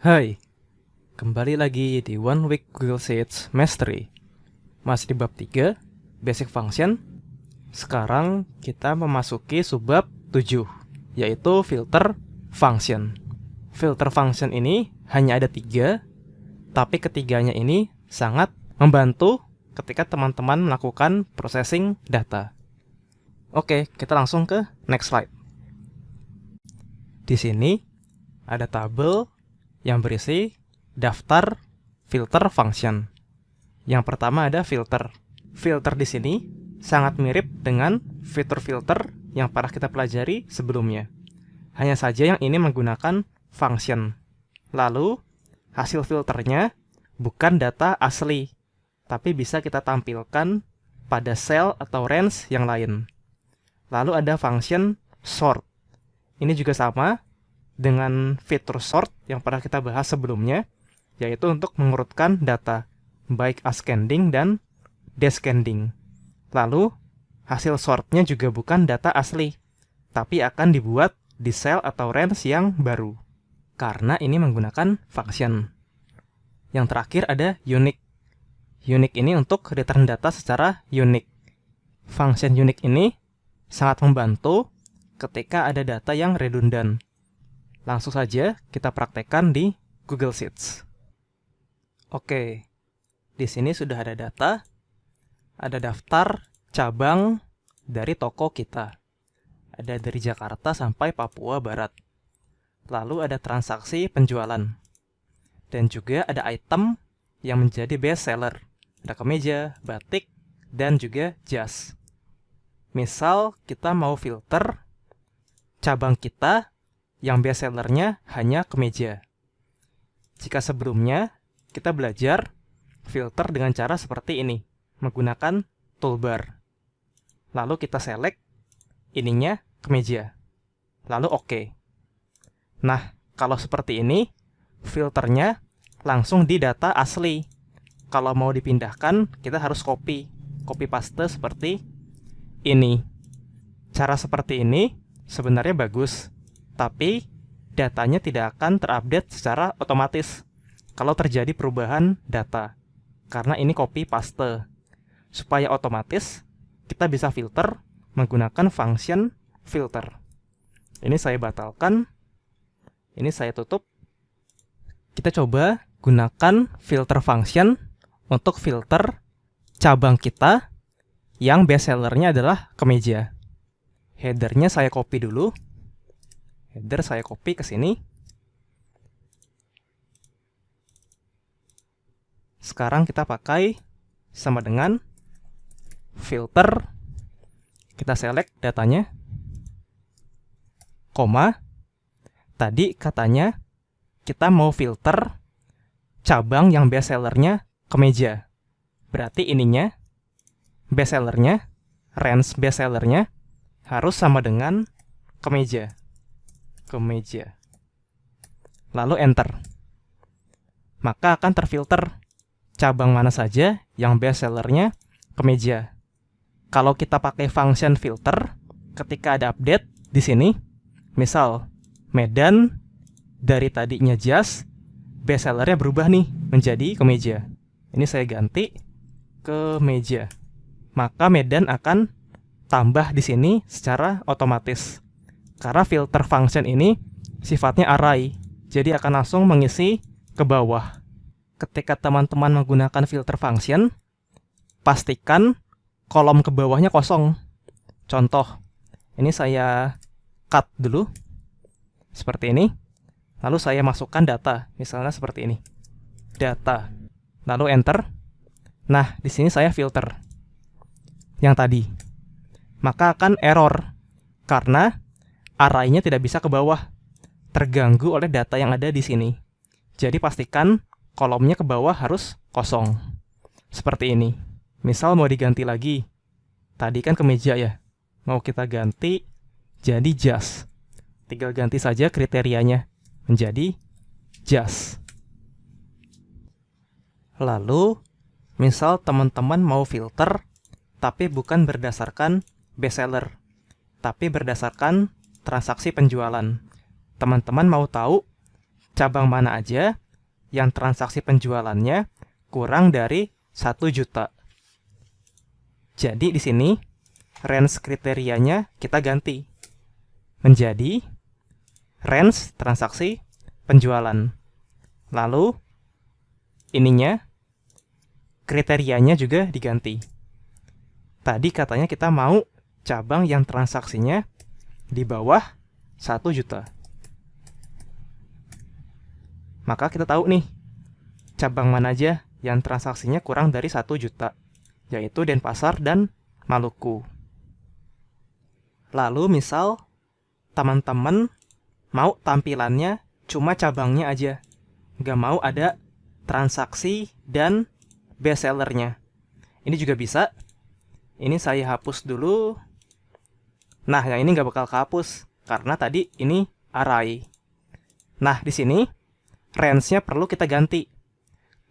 Hai, kembali lagi di One Week Google Sheets Mastery. Masih di bab 3, Basic Function. Sekarang kita memasuki subbab 7, yaitu Filter Function. Filter Function ini hanya ada 3, tapi ketiganya ini sangat membantu ketika teman-teman melakukan processing data. Oke, kita langsung ke next slide. Di sini ada tabel yang berisi daftar filter function. Yang pertama ada filter. Filter di sini sangat mirip dengan fitur filter yang pernah kita pelajari sebelumnya. Hanya saja yang ini menggunakan function. Lalu, hasil filternya bukan data asli, tapi bisa kita tampilkan pada cell atau range yang lain. Lalu ada function sort. Ini juga sama dengan fitur sort yang pernah kita bahas sebelumnya, yaitu untuk mengurutkan data, baik ascending dan descending. Lalu, hasil sortnya juga bukan data asli, tapi akan dibuat di cell atau range yang baru, karena ini menggunakan function. Yang terakhir ada unique. Unique ini untuk return data secara unique. Function unique ini sangat membantu ketika ada data yang redundant. Langsung saja kita praktekkan di Google Sheets. Oke, di sini sudah ada data, ada daftar cabang dari toko kita. Ada dari Jakarta sampai Papua Barat. Lalu ada transaksi penjualan. Dan juga ada item yang menjadi best seller. Ada kemeja, batik, dan juga jas. Misal kita mau filter cabang kita yang best sellernya hanya kemeja. Jika sebelumnya kita belajar filter dengan cara seperti ini, menggunakan toolbar. Lalu kita select ininya kemeja. Lalu oke. Nah, kalau seperti ini, filternya langsung di data asli. Kalau mau dipindahkan, kita harus copy paste seperti ini. Cara seperti ini sebenarnya bagus, tapi datanya tidak akan terupdate secara otomatis kalau terjadi perubahan data, karena ini copy paste. Supaya otomatis, kita bisa filter menggunakan function filter. Ini saya batalkan, ini saya tutup. Kita coba gunakan filter function untuk filter cabang kita yang best sellernya adalah kemeja. Headernya saya copy dulu. Header saya copy ke sini. Sekarang kita pakai sama dengan filter. Kita select datanya. Koma. Tadi katanya kita mau filter cabang yang best sellernya kemeja. Berarti ininya best sellernya, range best sellernya harus sama dengan kemeja. Lalu enter. Maka akan terfilter cabang mana saja yang best sellernya kemeja. Kalau kita pakai function filter, ketika ada update di sini, misal Medan dari tadinya jas, best sellernya berubah nih menjadi kemeja. Ini saya ganti kemeja. Maka Medan akan tambah di sini secara otomatis. Karena filter function ini sifatnya array, jadi akan langsung mengisi ke bawah. Ketika teman-teman menggunakan filter function, pastikan kolom ke bawahnya kosong. Contoh, ini saya cut dulu, seperti ini. Lalu saya masukkan data, misalnya seperti ini. Data. Lalu enter. Nah, di sini saya filter yang tadi. Maka akan error, karena array-nya tidak bisa ke bawah, terganggu oleh data yang ada di sini. Jadi pastikan kolomnya ke bawah harus kosong. Seperti ini. Misal mau diganti lagi. Tadi kan kemeja ya. Mau kita ganti jadi jas. Tinggal ganti saja kriterianya menjadi jas. Lalu, misal teman-teman mau filter tapi bukan berdasarkan best seller, tapi berdasarkan transaksi penjualan. Teman-teman mau tahu cabang mana aja yang transaksi penjualannya kurang dari 1 juta. Jadi di sini range kriterianya kita ganti menjadi range transaksi penjualan. Lalu ininya kriterianya juga diganti. Tadi katanya kita mau cabang yang transaksinya di bawah 1 juta. Maka kita tahu nih cabang mana aja yang transaksinya kurang dari 1 juta, yaitu Denpasar dan Maluku. Lalu misal teman-teman mau tampilannya cuma cabangnya aja, nggak mau ada transaksi dan best sellernya. Ini juga bisa. Ini saya hapus dulu. Nah, yang ini nggak bakal kehapus karena tadi ini array. Nah, di sini range-nya perlu kita ganti.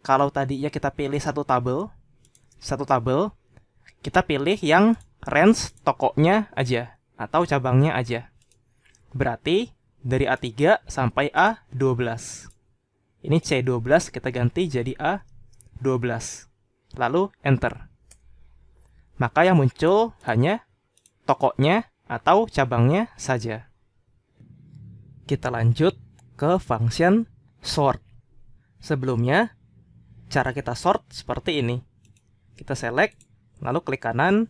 Kalau tadinya kita pilih satu tabel, kita pilih yang range tokonya aja atau cabangnya aja. Berarti dari A3 sampai A12. Ini C12 kita ganti jadi A12. Lalu enter. Maka yang muncul hanya tokonya atau cabangnya saja. Kita lanjut ke function sort. Sebelumnya, cara kita sort seperti ini. Kita select, lalu klik kanan,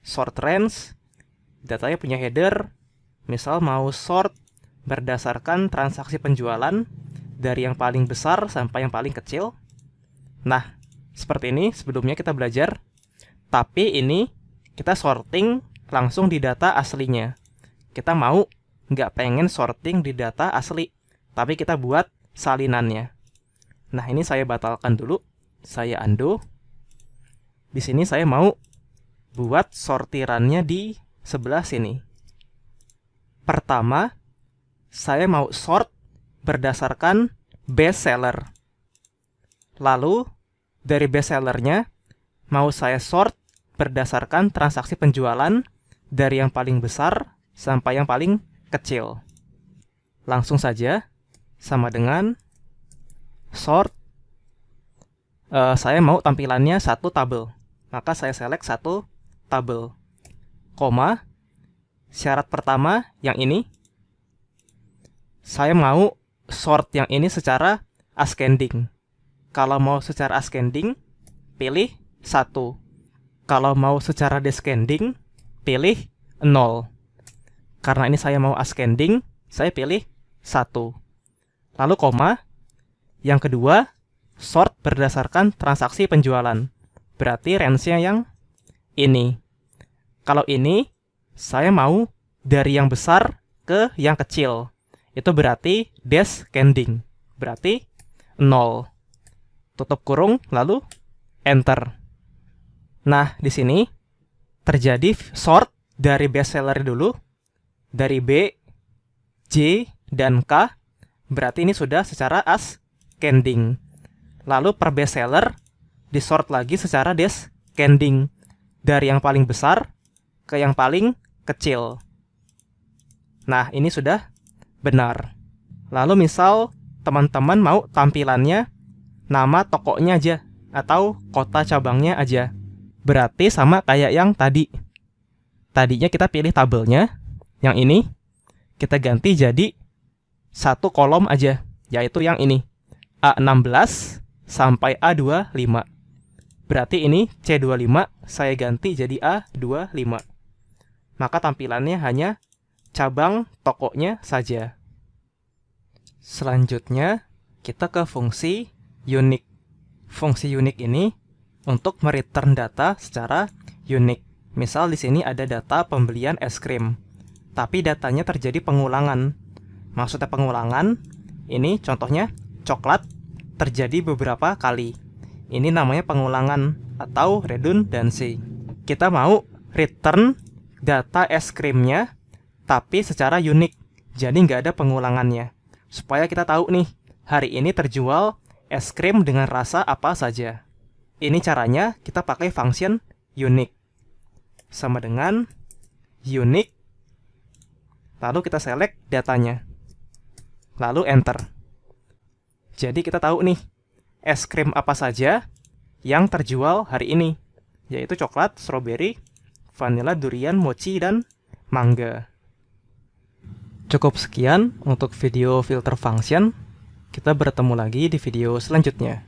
sort range, datanya punya header, misal mau sort berdasarkan transaksi penjualan dari yang paling besar sampai yang paling kecil. Nah, seperti ini sebelumnya kita belajar. Tapi ini kita sorting langsung di data aslinya. Kita mau nggak pengen sorting di data asli, tapi kita buat salinannya. Nah, ini saya batalkan dulu. Saya undo. Di sini saya mau buat sortirannya di sebelah sini. Pertama, saya mau sort berdasarkan best seller. Lalu, dari best sellernya, mau saya sort berdasarkan transaksi penjualan dari yang paling besar sampai yang paling kecil. Langsung saja, sama dengan sort. Saya mau tampilannya satu tabel. Maka saya select satu tabel. Koma. Syarat pertama yang ini. Saya mau sort yang ini secara ascending. Kalau mau secara ascending, pilih 1. Kalau mau secara descending, pilih 0. Karena ini saya mau ascending, saya pilih 1. Lalu koma. Yang kedua, sort berdasarkan transaksi penjualan. Berarti range-nya yang ini. Kalau ini, saya mau dari yang besar ke yang kecil. Itu berarti descending. Berarti 0. Tutup kurung, lalu enter. Nah, di sini terjadi sort dari best seller dulu. Dari B, J, dan K. Berarti ini sudah secara ascending. Lalu per best seller disort lagi secara descending. Dari yang paling besar ke yang paling kecil. Nah, ini sudah benar. Lalu misal teman-teman mau tampilannya nama tokonya aja atau kota cabangnya aja. Berarti sama kayak yang tadi. Tadinya kita pilih tabelnya, yang ini kita ganti jadi satu kolom aja, yaitu yang ini. A16 sampai A25. Berarti ini C25 saya ganti jadi A25. Maka tampilannya hanya cabang tokonya saja. Selanjutnya, kita ke fungsi unique. Fungsi unique ini untuk mereturn data secara unik. Misal di sini ada data pembelian es krim, tapi datanya terjadi pengulangan. Maksudnya pengulangan, ini contohnya coklat terjadi beberapa kali. Ini namanya pengulangan atau redundancy. Kita mau return data es krimnya, tapi secara unik, jadi nggak ada pengulangannya. Supaya kita tahu nih, hari ini terjual es krim dengan rasa apa saja. Ini caranya kita pakai function unique. Sama dengan unique, lalu kita select datanya. Lalu enter. Jadi kita tahu nih, es krim apa saja yang terjual hari ini, yaitu coklat, strawberry, vanilla, durian, mochi, dan mangga. Cukup sekian untuk video filter function. Kita bertemu lagi di video selanjutnya.